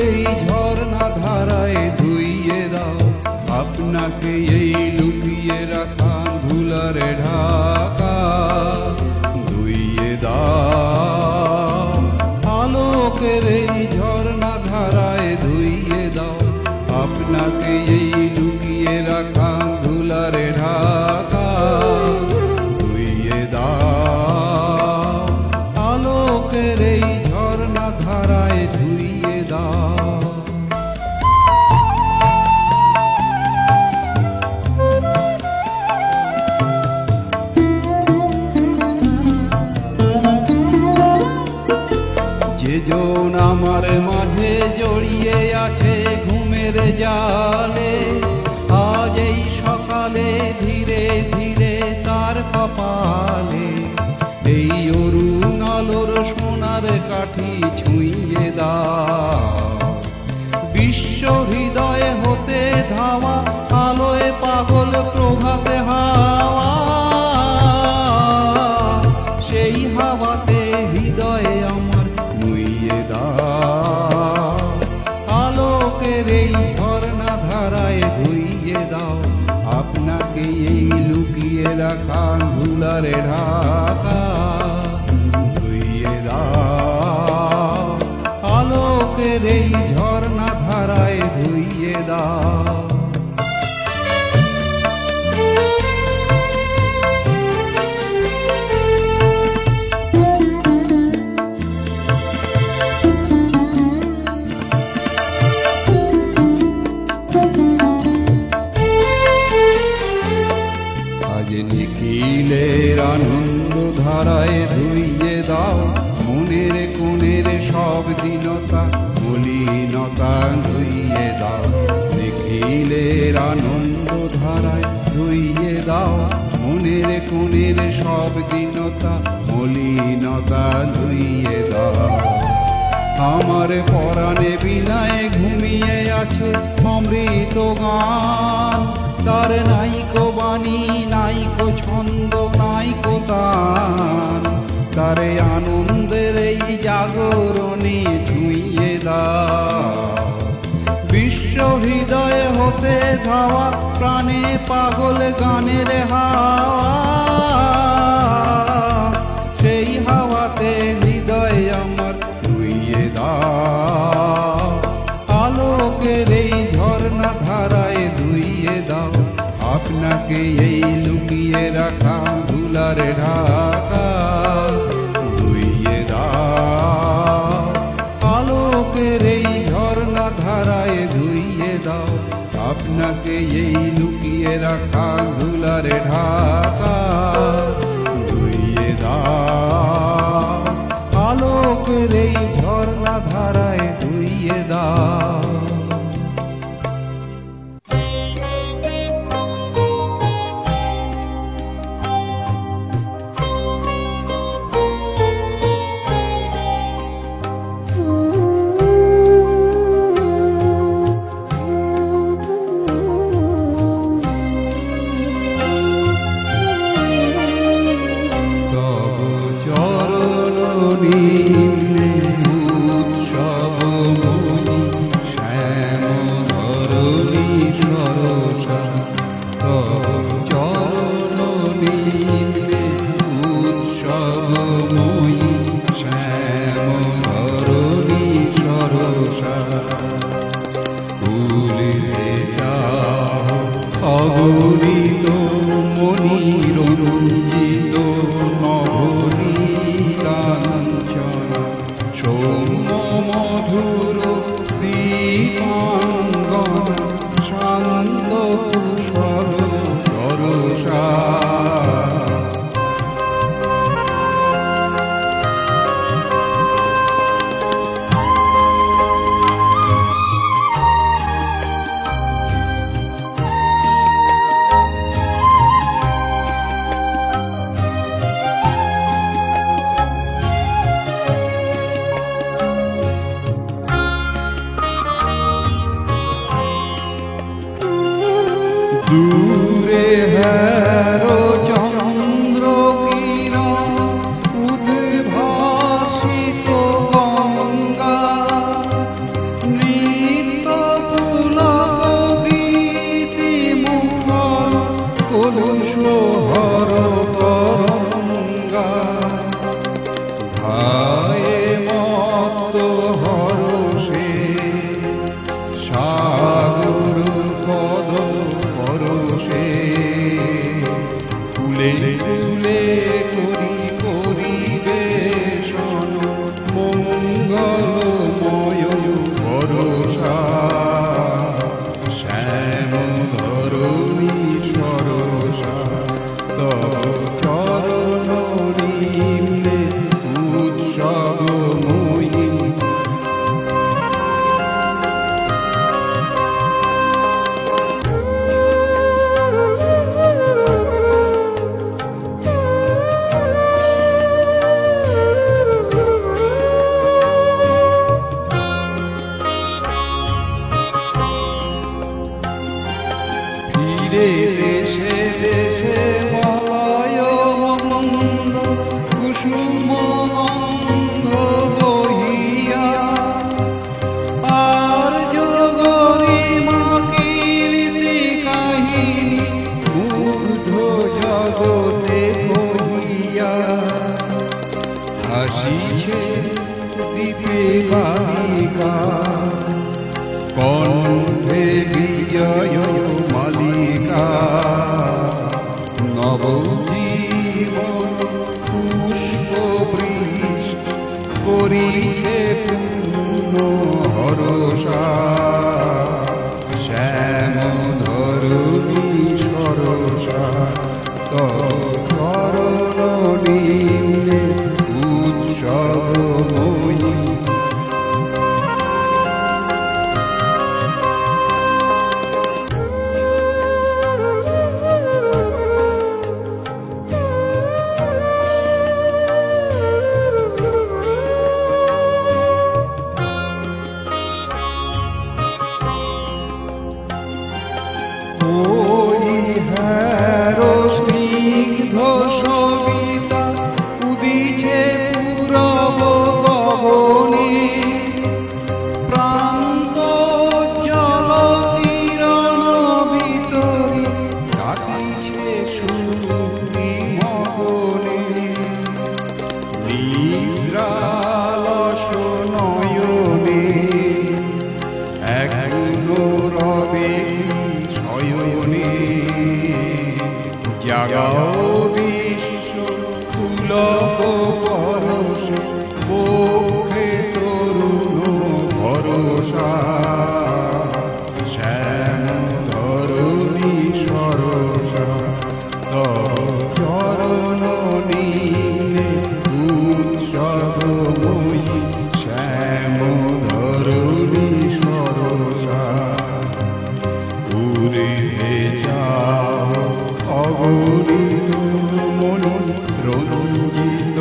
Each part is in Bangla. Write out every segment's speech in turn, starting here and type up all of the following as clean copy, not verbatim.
এই ঝর্ণা ধারায় ধুইয়ে দাও, আপনাকে এই লুকিয়ে রাখা ধুলারে ঢাকা ধুইয়ে দাও। আলোকের এই ঝর্ণা ধারায় ধুইয়ে দাও, আপনাকে এই লুকিয়ে রাখা ধুলারে ঢাকা ধুইয়ে দাও। আলোকের এই ঝর্ণা ধারায় ধুইয়ে দাও। যে জন আমার মাঝে জড়িয়ে আছে ঘুমের জালে, আজ এই সকালে ধীরে ধীরে তার কপালে এই অরুণ আলোর সোনার কাঠি ছুঁইয়ে দাও। বিশ্ব হৃদয়ে হতে ধাওয়া আলোয় পাগল প্রভাতে হাওয়া, সেই হাওয়াতে হৃদয়ে আমার নুইয়ে দাও। আলোকের এই ঝর্ণা ধারায় ধুইয়ে দাও, আপনাকে এই লুকিয়ে রাখা ধুলারে ঢাকা ধুইয়ে দাও। আলোকের এই ঝর্ণা ধারায় ধুইয়ে দাও। নিখিলের আনন্দ ধারায় ধুইয়ে দাও, মনের কোণের সব দীনতা মলিনতা ধুইয়ে দাও। নিখিলের আনন্দ ধারায় ধুইয়ে দাও, মনের কোণের সব দীনতা মলিনতা ধুইয়ে দাও। আমার পরাণে বিনায় ঘুমিয়ে আছে অমৃত গান, তার নাইকো বাণী নাইকো ছন্দ নাইকো তান, তারে আনন্দের এই জাগরণে ছুঁইয়ে দাও। বিশ্ব হৃদয়ে হতে ধাওয়া প্রাণে পাগল গানের হাওয়া, সেই হাওয়াতে হৃদয় আমার ধুইয়ে দাও। আলোকের এই ঝর্ণা ধারায় ধুইয়ে দাও, আপনাকে এই লুকিয়ে রাখা ধুলারে ঢাকা ধুইয়ে দাও। আলোকের এই ঝর্ণা ধারায় ধুইয়ে দাও, আপনাকে এই লুকিয়ে রাখা ধুলারে ঢাকা ধুইয়ে দাও। আলোকের এই ঝর্ণা ধারায় ধুইয়ে দাও। অগণিত মনিরঞ্জিত নবনীলাঞ্চন সৌম্য মধুর দীপাঙ্গন শান্ত কুশল ভরসা। দূরে হেরো চন্দ্র কিরণ উদ্ভাসিত গঙ্গা ফুলে ফুলে করি পরিবেশন মঙ্গলময় ভরসা শ্যাম ধরণী সরসা তব চরণ নিম্নে উৎসবময়ী দেশে দেশে মলয় মন্দ কুসুম গন্ধ বহিয়া আর যোগরিমা কীর্তি কাহিনী ঊর্ধ্ব জগতে কহিয়া হাসিছে দ্বীপে বালিকা কণ্ঠে বিজয় মালিকা নবজীবন পুষ্প বৃষ্টি করিছে পূর্ণ হরসা শ্যাম ধরণী সরসা তরণ নিম্নে উৎসবময়ী স্নিগ্ধ সবিতা উদিছে পূরব গগনে প্রান্ত জল তীরণ ভিতরে কাটিছে সুতি মগনে নিদ্রালস নয়নে এখনো রবে শয়নে জাগাও বিশ্ব পুলক পরশ বক্ষে তরুণ ভরসা শ্যাম ধরণী সরসা চরণ নিম্নে উৎসবময়ী শ্যাম ধরণী সরসা উরে যাও অগণিত মনি রঞ্জিত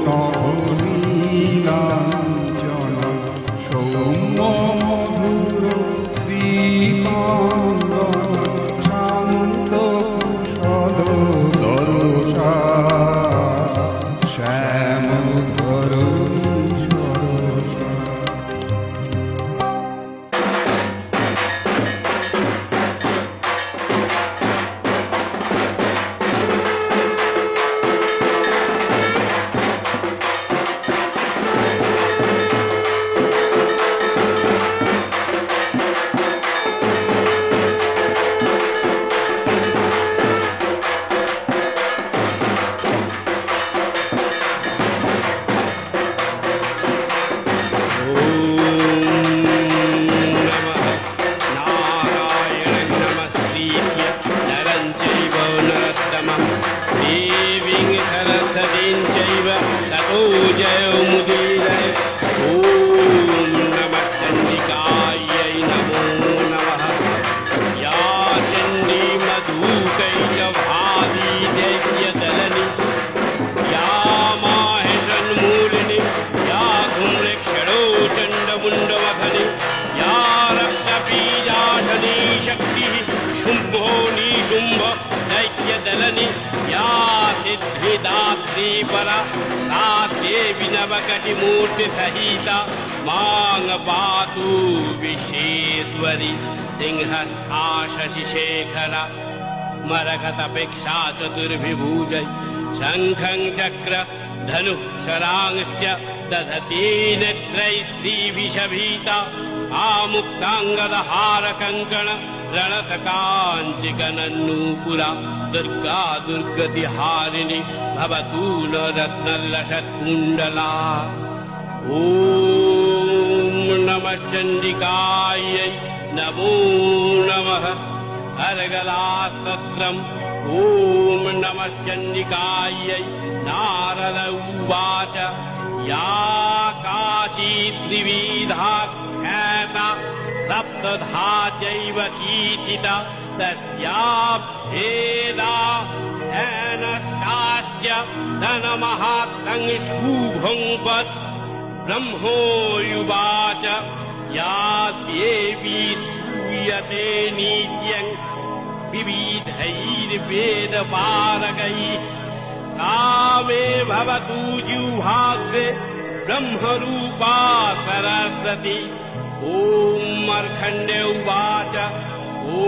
নবনীলাঞ্জন সৌম্য মধুর দীপাঙ্গন শান্ত কুশল দরসা শ্যাম ধরণী সরসা मूर्ति सहिता मांग पातु विश्वेश्वरी सिंहस्था शशिशेखरा मरकतपेक्षा चतुर्भिभुजै शंखं चक्र धनुः शरांश्च दधती नेत्रैः श्रीभिषभीता आमुक्ताङ्गदहार कङ्कण रणसकाञ्चिकनन्नूपुरा दुर्गा दुर्गतिहारिणि भवतु न रत्नलसत्कुण्डला ॐ नमः चण्डिकायै नमो नमः अर्गलास्तत्रम् ॐ नमः चण्डिकायै नारद उवाच या काचित् त्रिविधा ख्याता सप्तधा चैव कीर्तिता तस्याभेदा हेनस्ताश्च धनमहात्मं शुभङ्पत् ब्रह्मोयुवाच या देवी स्तूयते नित्यं विविधैर्वेदपारगैः सा मे भवतु जिह्वाग्रे ब्रह्मरूपा सरस्वती ॐ मार्कण्डेय उवाच ॐ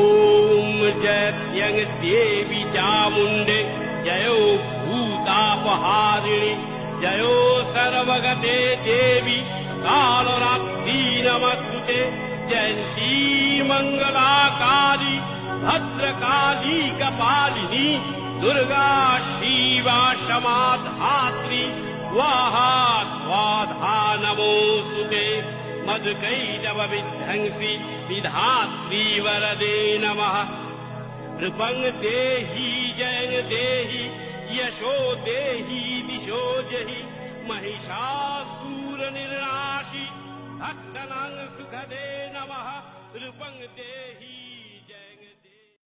जयत्यं देवी चामुण्डे जयो भूतापहारिणि जयो सर्वगते देवी कालरात्रि नमस्तुते जयन्ती मङ्गलाकाली भद्रकाली कपालिनी दुर्गा शिवा क्षमा धात्री स्वाहा स्वाधा नमोस्तुते मधुकैटभ विध्वंसी विधात्री वरदे नमः नृपं देहि जयं देहि यशो देहि दिशो जहि महिषासुरनिर्नाशि भक्तानां सुखदे नमः नृपं देहि